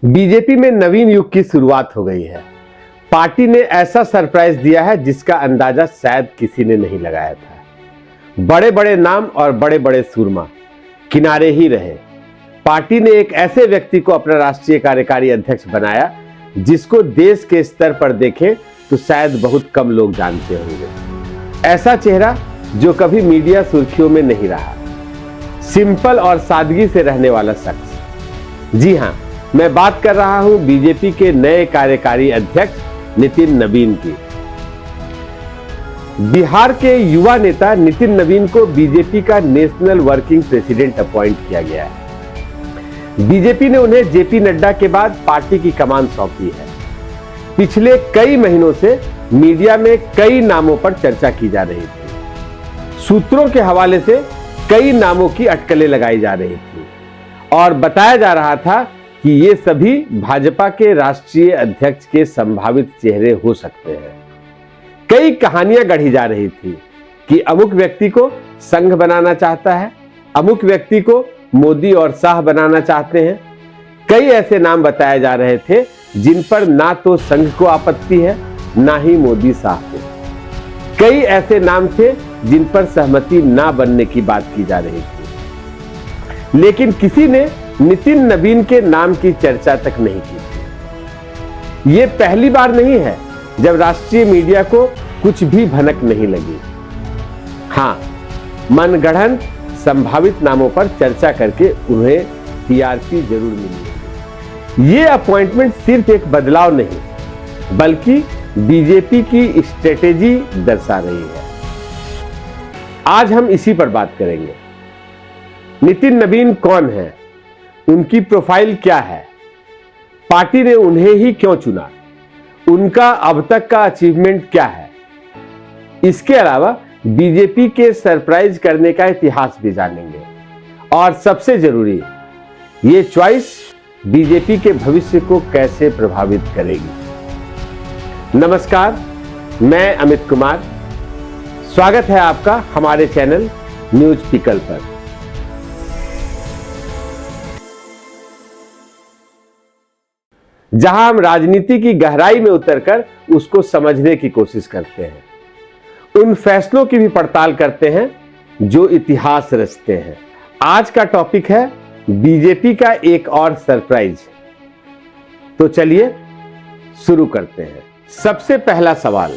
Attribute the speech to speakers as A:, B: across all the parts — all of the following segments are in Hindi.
A: बीजेपी में नवीन युग की शुरुआत हो गई है। पार्टी ने ऐसा सरप्राइज दिया है जिसका अंदाजा शायद किसी ने नहीं लगाया था। बड़े बड़े नाम और बड़े बड़े सूरमा किनारे ही रहे। पार्टी ने एक ऐसे व्यक्ति को अपना राष्ट्रीय कार्यकारी अध्यक्ष बनाया जिसको देश के स्तर पर देखें तो शायद बहुत कम लोग जानते होंगे। ऐसा चेहरा जो कभी मीडिया सुर्खियों में नहीं रहा, सिंपल और सादगी से रहने वाला शख्स। जी हां, मैं बात कर रहा हूं बीजेपी के नए कार्यकारी अध्यक्ष नितिन नवीन की। बिहार के युवा नेता नितिन नवीन को बीजेपी का नेशनल वर्किंग प्रेसिडेंट अपॉइंट किया गया है। बीजेपी ने उन्हें जेपी नड्डा के बाद पार्टी की कमान सौंपी है। पिछले कई महीनों से मीडिया में कई नामों पर चर्चा की जा रही थी। सूत्रों के हवाले से कई नामों की अटकलें लगाई जा रही थी और बताया जा रहा था कि ये सभी भाजपा के राष्ट्रीय अध्यक्ष के संभावित चेहरे हो सकते हैं। कई कहानियां गढ़ी जा रही थी कि अमुक व्यक्ति को संघ बनाना चाहता है, अमुक व्यक्ति को मोदी और शाह बनाना चाहते हैं। कई ऐसे नाम बताए जा रहे थे जिन पर ना तो संघ को आपत्ति है, ना ही मोदी शाह को। कई ऐसे नाम थे जिन पर सहमति ना बनने की बात की जा रही थी, लेकिन किसी ने नितिन नवीन के नाम की चर्चा तक नहीं की थी। यह पहली बार नहीं है जब राष्ट्रीय मीडिया को कुछ भी भनक नहीं लगी। हां, मनगढ़ंत संभावित नामों पर चर्चा करके उन्हें टीआरपी जरूर मिली। यह अपॉइंटमेंट सिर्फ एक बदलाव नहीं बल्कि बीजेपी की स्ट्रेटेजी दर्शा रही है। आज हम इसी पर बात करेंगे। नितिन नवीन कौन है, उनकी प्रोफाइल क्या है, पार्टी ने उन्हें ही क्यों चुना, उनका अब तक का अचीवमेंट क्या है। इसके अलावा बीजेपी के सरप्राइज करने का इतिहास भी जानेंगे और सबसे जरूरी, ये चॉइस बीजेपी के भविष्य को कैसे प्रभावित करेगी। नमस्कार, मैं अमित कुमार, स्वागत है आपका हमारे चैनल न्यूज पिकल पर। जहां हम राजनीति की गहराई में उतरकर उसको समझने की कोशिश करते हैं, उन फैसलों की भी पड़ताल करते हैं जो इतिहास रचते हैं। आज का टॉपिक है बीजेपी का एक और सरप्राइज। तो चलिए शुरू करते हैं। सबसे पहला सवाल,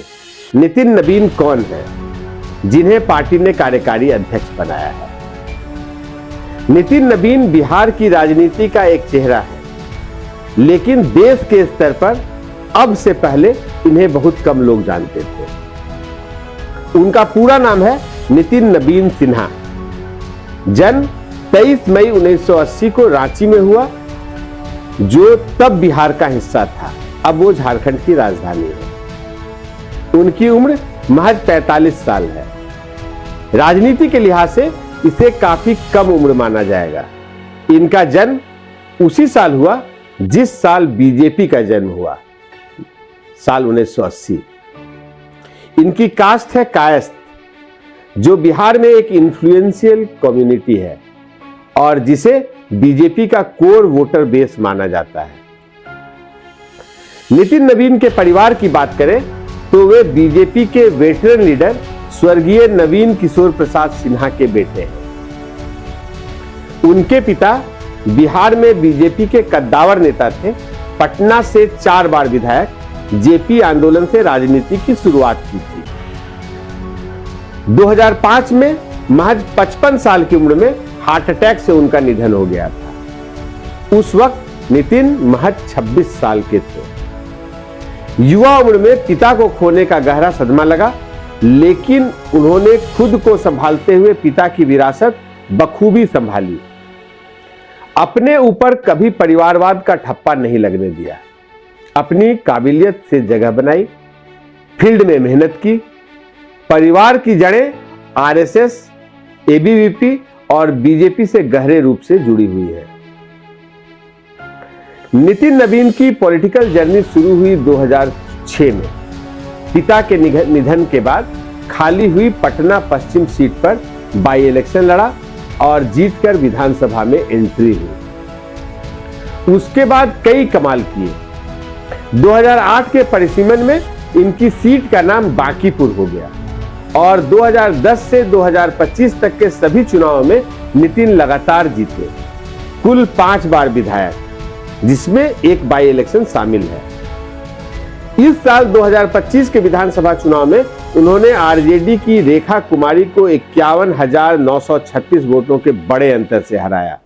A: नितिन नवीन कौन है जिन्हें पार्टी ने कार्यकारी अध्यक्ष बनाया है। नितिन नवीन बिहार की राजनीति का एक चेहरा है, लेकिन देश के स्तर पर अब से पहले इन्हें बहुत कम लोग जानते थे। उनका पूरा नाम है नितिन नवीन सिन्हा। जन्म 23 मई 1980 को रांची में हुआ, जो तब बिहार का हिस्सा था, अब वो झारखंड की राजधानी है। उनकी उम्र महज 45 साल है। राजनीति के लिहाज से इसे काफी कम उम्र माना जाएगा। इनका जन्म उसी साल हुआ जिस साल बीजेपी का जन्म हुआ, साल 1980। इनकी कास्ट है कायस्थ, जो बिहार में एक इन्फ्लुएंशियल कम्युनिटी है और जिसे बीजेपी का कोर वोटर बेस माना जाता है। नितिन नवीन के परिवार की बात करें तो वे बीजेपी के वेटरन लीडर स्वर्गीय नवीन किशोर प्रसाद सिन्हा के बेटे हैं। उनके पिता बिहार में बीजेपी के कद्दावर नेता थे। पटना से 4 बार विधायक जेपी आंदोलन से राजनीति की शुरुआत की थी। 2005 में महज 55 साल की उम्र में हार्ट अटैक से उनका निधन हो गया था। उस वक्त नितिन महज 26 साल के थे। युवा उम्र में पिता को खोने का गहरा सदमा लगा, लेकिन उन्होंने खुद को संभालते हुए पिता की विरासत बखूबी संभाली। अपने ऊपर कभी परिवारवाद का ठप्पा नहीं लगने दिया। अपनी काबिलियत से जगह बनाई, फील्ड में मेहनत की। परिवार की जड़ें आरएसएस, एबीवीपी और बीजेपी से गहरे रूप से जुड़ी हुई है। नितिन नवीन की पॉलिटिकल जर्नी शुरू हुई 2006 में। पिता के निधन के बाद खाली हुई पटना पश्चिम सीट पर बाई इलेक्शन लड़ा और जीतकर विधानसभा में एंट्री हुई। उसके बाद कई कमाल किए। 2008 के परिसीमन में इनकी सीट का नाम बांकीपुर हो गया और 2010 से 2025 तक के सभी चुनावों में नितिन लगातार जीते, कुल 5 बार विधायक, जिसमें एक बाई इलेक्शन शामिल है। इस साल 2025 के विधानसभा चुनाव में उन्होंने आरजेडी की रेखा कुमारी को 51,936 वोटों के बड़े अंतर से हराया।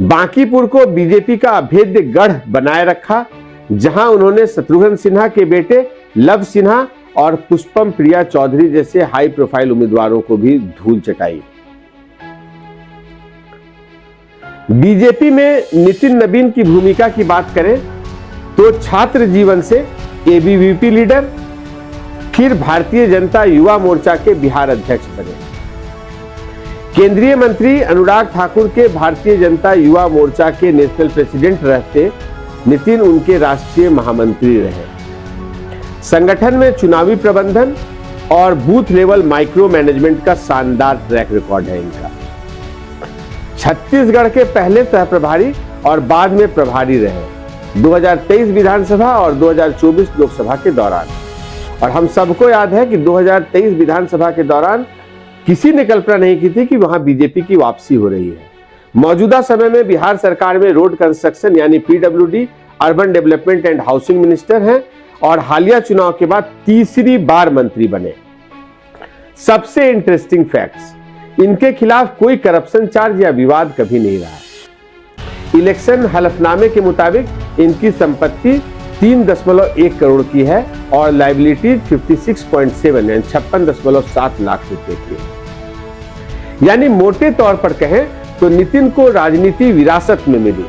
A: बांकीपुर को बीजेपी का अभेद्य गढ़ बनाए रखा, जहां उन्होंने शत्रुघ्न सिन्हा के बेटे लव सिन्हा और पुष्पम प्रिया चौधरी जैसे हाई प्रोफाइल उम्मीदवारों को भी धूल चटाई। बीजेपी में नितिन नवीन की भूमिका की बात करें तो छात्र जीवन से एबीवीपी लीडर, फिर भारतीय जनता युवा मोर्चा के बिहार अध्यक्ष बने। केंद्रीय मंत्री अनुराग ठाकुर के भारतीय जनता युवा मोर्चा के नेशनल प्रेसिडेंट रहते नितिन उनके राष्ट्रीय महामंत्री रहे। संगठन में चुनावी प्रबंधन और बूथ लेवल माइक्रो मैनेजमेंट का शानदार ट्रैक रिकॉर्ड है इनका। छत्तीसगढ़ के पहले सह प्रभारी और बाद में प्रभारी रहे 2023 विधानसभा और 2024 लोकसभा के दौरान। और हम सबको याद है कि 2023 विधानसभा के दौरान किसी ने कल्पना नहीं की थी कि वहां बीजेपी की वापसी हो रही है। मौजूदा समय में बिहार सरकार में रोड कंस्ट्रक्शन यानी PWD, urban development and housing minister हैं और हालिया चुनाव के बाद तीसरी बार मंत्री बने। सबसे इंटरेस्टिंग फैक्ट्स, इनके खिलाफ कोई करप्शन चार्ज या विवाद कभी नहीं रहा। इलेक्शन हलफनामे के मुताबिक इनकी संपत्ति 3.1 करोड़ की है और लायबिलिटी 56.7 यानी 56.7 लाख रुपए की। यानी मोटे तौर पर कहें तो नितिन को राजनीति विरासत में मिली।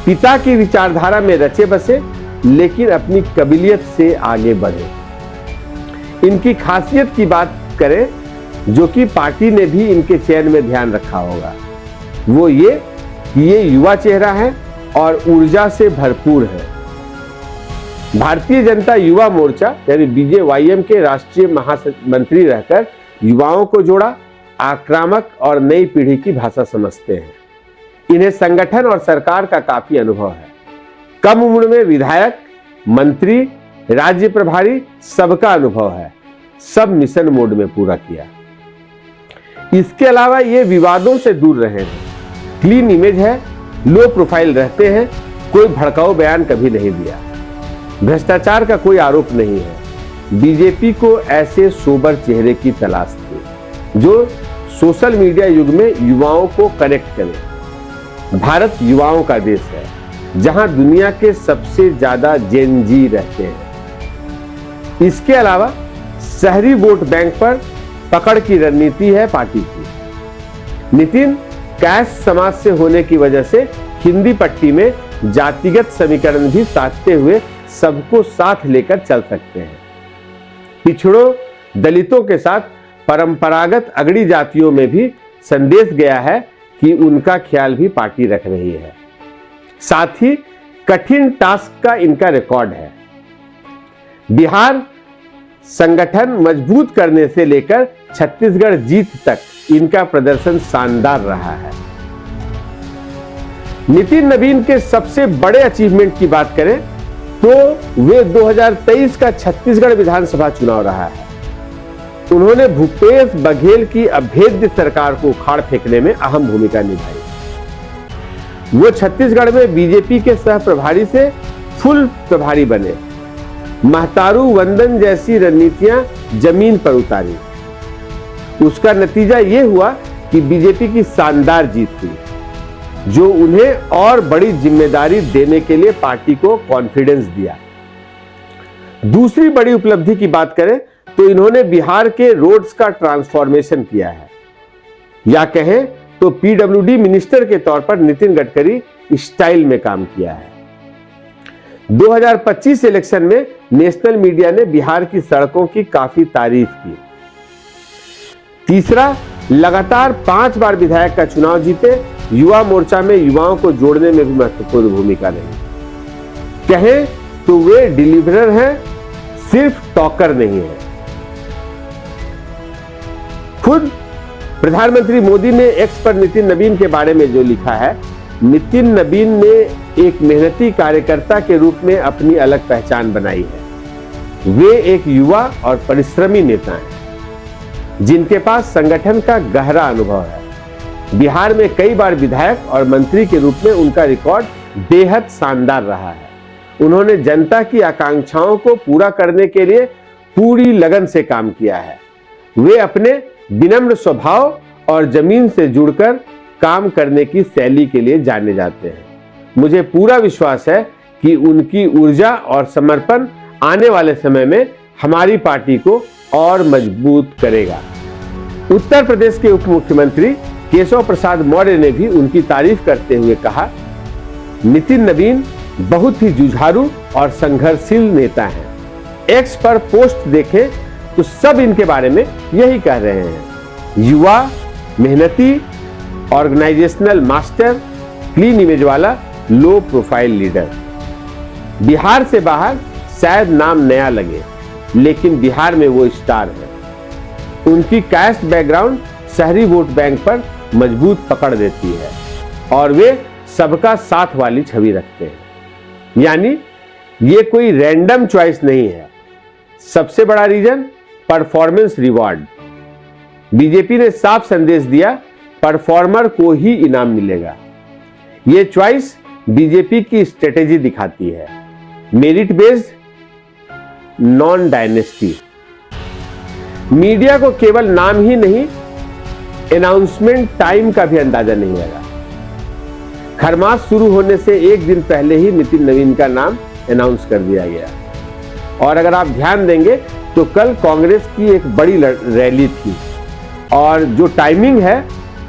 A: पिता की विचारधारा में रचे बसे, लेकिन अपनी काबिलियत से आगे बढ़े। इनकी खासियत की बात करें, जो कि पार्टी ने भी इनके चयन में ध्यान रखा होगा, वो ये कि ये युवा चेहरा है और ऊर्जा से भरपूर है। भारतीय जनता युवा मोर्चा यानी बीजेवाईएम के राष्ट्रीय महामंत्री रहकर युवाओं को जोड़ा, आक्रामक और नई पीढ़ी की भाषा समझते हैं। इन्हें संगठन और सरकार का काफी अनुभव है। कम उम्र में विधायक, मंत्री, राज्य प्रभारी सबका अनुभव है। सब मिशन मोड में पूरा किया। इसके अलावा ये विवादों से दूर रहे हैं, क्लीन इमेज है, लो प्रोफाइल रहते हैं, कोई भड़काऊ बयान कभी नहीं दिया, भ्रष्टाचार का कोई आरोप नहीं है। बीजेपी को ऐसे सोबर चेहरे की तलाश थी जो सोशल मीडिया युग में युवाओं को कनेक्ट करे। भारत युवाओं का देश है, जहां दुनिया के सबसे ज्यादा जेन जी रहते हैं। इसके अलावा शहरी वोट बैंक पर पकड़ की रणनीति है पार्टी की। नितिन कैश समाज से होने की वजह से हिंदी पट्टी में जातिगत समीकरण भी साधते हुए सबको साथ लेकर चल सकते हैं। पिछड़ों, दलितों के साथ परंपरागत अगड़ी जातियों में भी संदेश गया है कि उनका ख्याल भी पार्टी रख रही है। साथ ही कठिन टास्क का इनका रिकॉर्ड है। बिहार संगठन मजबूत करने से लेकर छत्तीसगढ़ जीत तक इनका प्रदर्शन शानदार रहा है। नितिन नवीन के सबसे बड़े अचीवमेंट की बात करें तो वे 2023 का छत्तीसगढ़ विधानसभा चुनाव रहा है। उन्होंने भूपेश बघेल की अभेद्य सरकार को उखाड़ फेंकने में अहम भूमिका निभाई। वो छत्तीसगढ़ में बीजेपी के सह प्रभारी से फुल प्रभारी बने। महतारू वंदन जैसी रणनीतियां जमीन पर उतारी। उसका नतीजा यह हुआ कि बीजेपी की शानदार जीत हुई, जो उन्हें और बड़ी जिम्मेदारी देने के लिए पार्टी को कॉन्फिडेंस दिया। दूसरी बड़ी उपलब्धि की बात करें तो इन्होंने बिहार के रोड्स का ट्रांसफॉर्मेशन किया है, या कहें तो पीडब्ल्यूडी मिनिस्टर के तौर पर नितिन गडकरी स्टाइल में काम किया है। 2025 इलेक्शन में नेशनल मीडिया ने बिहार की सड़कों की काफी तारीफ की। तीसरा, लगातार 5 बार विधायक का चुनाव जीते, युवा मोर्चा में युवाओं को जोड़ने में भी महत्वपूर्ण भूमिका रही। कहें तो वे डिलीवरर हैं, सिर्फ टॉकर नहीं है। खुद प्रधानमंत्री मोदी ने एक्स पर नितिन नवीन के बारे में जो लिखा है नितिन नवीन ने एक मेहनती कार्यकर्ता के रूप में अपनी अलग पहचान बनाई है। वे एक युवा और परिश्रमी नेता हैं, जिनके पास संगठन का गहरा अनुभव है। बिहार में कई बार विधायक और मंत्री के रूप में उनका रिकॉर्ड बेहद शानदार रहा है। उन्होंने जनता की आकांक्षाओं को पूरा करने के लिए पूरी लगन से काम किया है। वे अपने विनम्र स्वभाव और जमीन से जुड़कर काम करने की शैली के लिए जाने जाते हैं। मुझे पूरा विश्वास है कि उनकी ऊर्जा और समर्पण आने वाले समय में हमारी पार्टी को और मजबूत करेगा। उत्तर प्रदेश के उप मुख्यमंत्री केशव प्रसाद मौर्य ने भी उनकी तारीफ करते हुए कहा, नितिन नवीन बहुत ही जुझारू और संघर्षशील नेता हैं। एक्स पर पोस्ट देखें तो सब इनके बारे में यही कह रहे हैं। युवा, मेहनती, ऑर्गेनाइजेशनल मास्टर, क्लीन इमेज वाला लो प्रोफाइल लीडर। बिहार से बाहर शायद नाम नया लगे, लेकिन बिहार में वो स्टार है। उनकी कास्ट बैकग्राउंड शहरी वोट बैंक पर मजबूत पकड़ देती है और वे सबका साथ वाली छवि रखते हैं। यानी ये कोई रैंडम चॉइस नहीं है। सबसे बड़ा रीजन परफॉर्मेंस रिवॉर्ड। बीजेपी ने साफ संदेश दिया, परफॉर्मर को ही इनाम मिलेगा। ये चॉइस बीजेपी की स्ट्रेटेजी दिखाती है। Merit based, non dynasty. Media को केवल नाम ही नहीं, अनाउंसमेंट टाइम का भी अंदाजा नहीं लगा। खरमास शुरू होने से एक दिन पहले ही नितिन नवीन का नाम अनाउंस कर दिया गया। और अगर आप ध्यान देंगे तो कल कांग्रेस की एक बड़ी रैली थी और जो टाइमिंग है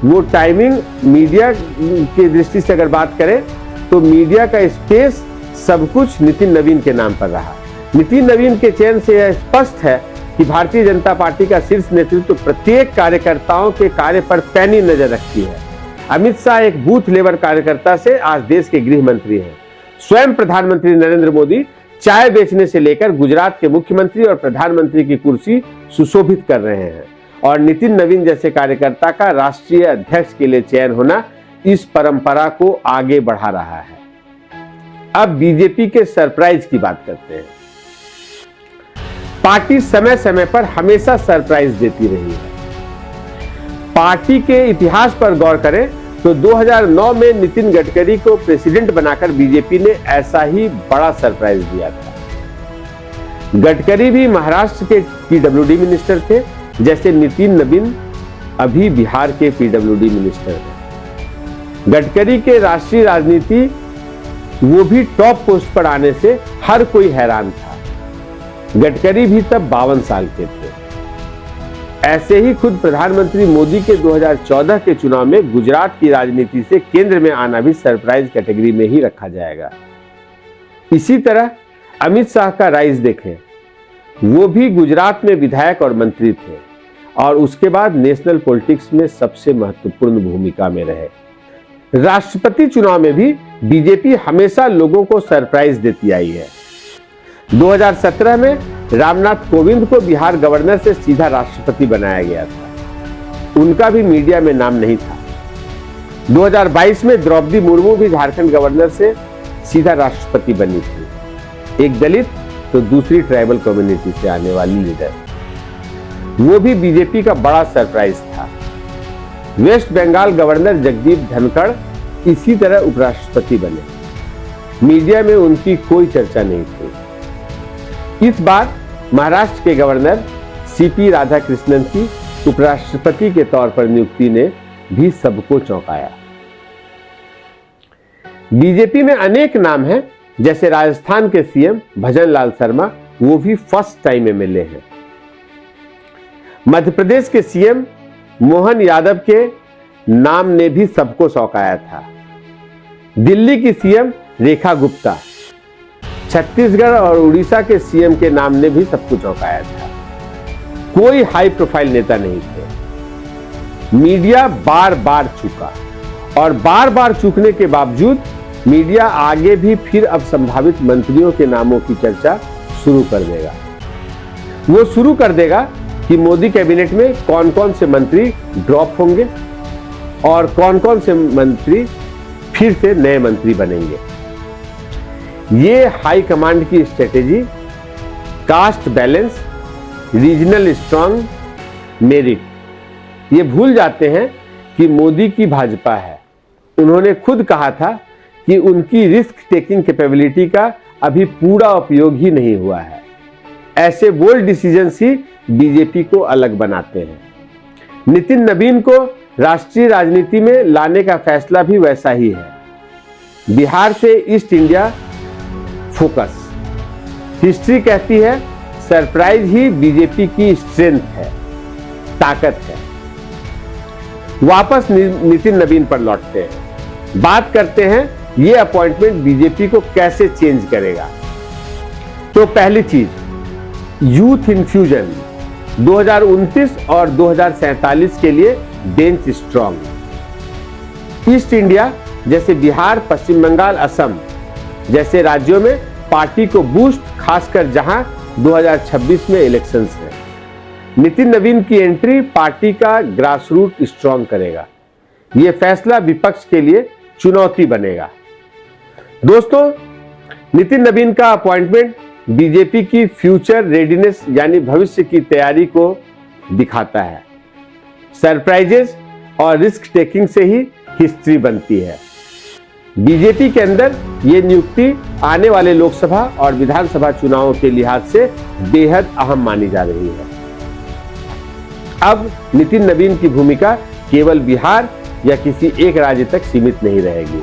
A: वो टाइमिंग मीडिया की दृष्टि से अगर बात करें तो मीडिया का स्पेस सब कुछ नितिन नवीन के नाम पर रहा। नितिन नवीन के चयन से यह स्पष्ट है कि भारतीय जनता पार्टी का शीर्ष नेतृत्व प्रत्येक कार्यकर्ताओं के कार्य पर पैनी नजर रखती है। अमित शाह एक बूथ लेवल कार्यकर्ता से आज देश के गृह मंत्री हैं। स्वयं प्रधानमंत्री नरेंद्र मोदी चाय बेचने से लेकर गुजरात के मुख्यमंत्री और प्रधानमंत्री की कुर्सी सुशोभित कर रहे हैं और नितिन नवीन जैसे कार्यकर्ता का राष्ट्रीय अध्यक्ष के लिए चयन होना इस परंपरा को आगे बढ़ा रहा है। अब बीजेपी के सरप्राइज की बात करते हैं। पार्टी समय समय पर हमेशा सरप्राइज देती रही है। पार्टी के इतिहास पर गौर करें तो 2009 में नितिन गडकरी को प्रेसिडेंट बनाकर बीजेपी ने ऐसा ही बड़ा सरप्राइज दिया था। गडकरी भी महाराष्ट्र के पीडब्ल्यूडी मिनिस्टर थे, जैसे नितिन नवीन अभी बिहार के पीडब्ल्यूडी मिनिस्टर हैं। गडकरी के राष्ट्रीय राजनीति वो भी टॉप पोस्ट पर आने से हर कोई हैरान था। गडकरी भी तब 52 साल के थे। ऐसे ही खुद प्रधानमंत्री मोदी के 2014 के चुनाव में गुजरात की राजनीति से केंद्र में आना भी सरप्राइज कैटेगरी में ही रखा जाएगा। इसी तरह अमित शाह का राइज देखें, वो भी गुजरात में विधायक और मंत्री थे और उसके बाद नेशनल पॉलिटिक्स में सबसे महत्वपूर्ण भूमिका में रहे। राष्ट्रपति चुनाव में भी बीजेपी हमेशा लोगों को सरप्राइज देती आई है। 2017 में रामनाथ कोविंद को बिहार गवर्नर से सीधा राष्ट्रपति बनाया गया था। उनका भी मीडिया में नाम नहीं था। 2022 में द्रौपदी मुर्मू भी झारखंड गवर्नर से सीधा राष्ट्रपति बनी थी। एक दलित तो दूसरी ट्राइबल कम्युनिटी से आने वाली लीडर। वो भी बीजेपी का बड़ा सरप्राइज था। वेस्ट बंगाल गवर्नर जगदीप धनखड़ इसी तरह उपराष्ट्रपति बने। मीडिया में उनकी कोई चर्चा नहीं थी। इस बार महाराष्ट्र के गवर्नर सीपी राधाकृष्णन की उपराष्ट्रपति के तौर पर नियुक्ति ने भी सबको चौंकाया। बीजेपी में अनेक नाम हैं, जैसे राजस्थान के सीएम भजन लाल शर्मा, वो भी फर्स्ट टाइम एमएलए हैं। मध्य प्रदेश के सीएम मोहन यादव के नाम ने भी सबको चौंकाया था। दिल्ली की सीएम रेखा गुप्ता, छत्तीसगढ़ और उड़ीसा के सीएम के नाम ने भी सबको चौंकाया था। कोई हाई प्रोफाइल नेता नहीं थे। मीडिया बार बार चूका और बार बार चूकने के बावजूद मीडिया आगे भी फिर अब संभावित मंत्रियों के नामों की चर्चा शुरू कर देगा। वो शुरू कर देगा कि मोदी कैबिनेट में कौन कौन से मंत्री ड्रॉप होंगे और कौन कौन से मंत्री फिर से नए मंत्री बनेंगे। ये हाई कमांड की strategy caste balance, regional strong, merit, ये भूल जाते हैं कि मोदी की भाजपा है। उन्होंने खुद कहा था कि उनकी रिस्क टेकिंग कैपेबिलिटी का अभी पूरा उपयोग ही नहीं हुआ है। ऐसे बोल्ड डिसीजंस ही बीजेपी को अलग बनाते हैं। नितिन नवीन को राष्ट्रीय राजनीति में लाने का फैसला भी वैसा ही है। बिहार से ईस्ट इंडिया फोकस। हिस्ट्री कहती है सरप्राइज ही बीजेपी की स्ट्रेंथ है, ताकत है। वापस नितिन नवीन पर लौटते हैं, बात करते हैं ये अपॉइंटमेंट बीजेपी को कैसे चेंज करेगा। तो पहली चीज, यूथ इन्फ्यूजन 2029 और 2047 के लिए बेंच स्ट्रांग। ईस्ट इंडिया जैसे बिहार, पश्चिम बंगाल, असम जैसे राज्यों में पार्टी को बूस्ट, खासकर जहां 2026 में इलेक्शंस हैं। नितिन नवीन की एंट्री पार्टी का ग्रासरूट स्ट्रांग करेगा। यह फैसला विपक्ष के लिए चुनौती बनेगा। दोस्तों, नितिन नवीन का अपॉइंटमेंट बीजेपी की फ्यूचर रेडीनेस यानी भविष्य की तैयारी को दिखाता है। सरप्राइजेस और रिस्क टेकिंग से ही हिस्ट्री बनती है। बीजेपी के अंदर यह नियुक्ति आने वाले लोकसभा और विधानसभा चुनावों के लिहाज से बेहद अहम मानी जा रही है। अब नितिन नवीन की भूमिका केवल बिहार या किसी एक राज्य तक सीमित नहीं रहेगी,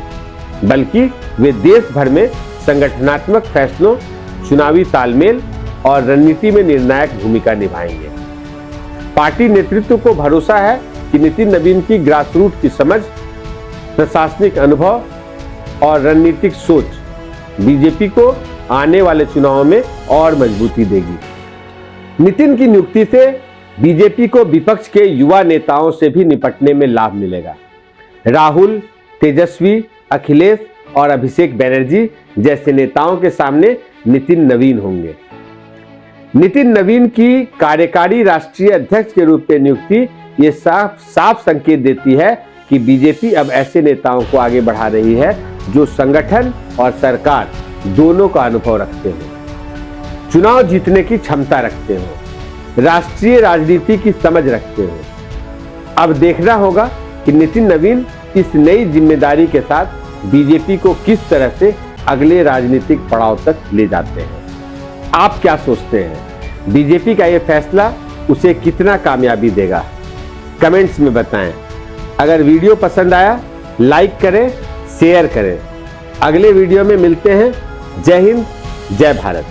A: बल्कि वे देश भर में संगठनात्मक फैसलों, चुनावी तालमेल और रणनीति में निर्णायक भूमिका निभाएंगे। पार्टी नेतृत्व को भरोसा है कि नितिन नवीन की ग्रासरूट की समझ, प्रशासनिक अनुभव और रणनीतिक सोच बीजेपी को आने वाले चुनावों में और मजबूती देगी। नितिन की नियुक्ति से बीजेपी को विपक्ष के युवा नेताओं से भी निपटने में लाभ मिलेगा। राहुल, तेजस्वी, अखिलेश और अभिषेक बनर्जी जैसे नेताओं के सामने नितिन नवीन होंगे। नितिन नवीन की कार्यकारी राष्ट्रीय अध्यक्ष के रूप में नियुक्ति ये साफ संकेत देती है कि बीजेपी अब ऐसे नेताओं को आगे बढ़ा रही है जो संगठन और सरकार दोनों का अनुभव रखते हो, चुनाव जीतने की क्षमता रखते हो, राष्ट्रीय राजनीति की समझ रखते हो। अब देखना होगा कि नितिन नवीन इस नई जिम्मेदारी के साथ बीजेपी को किस तरह से अगले राजनीतिक पड़ाव तक ले जाते हैं। आप क्या सोचते हैं? बीजेपी का यह फैसला उसे कितना कामयाबी देगा? कमेंट्स में बताएं। अगर वीडियो पसंद आया, लाइक करें, शेयर करें। अगले वीडियो में मिलते हैं। जय हिंद, जय भारत।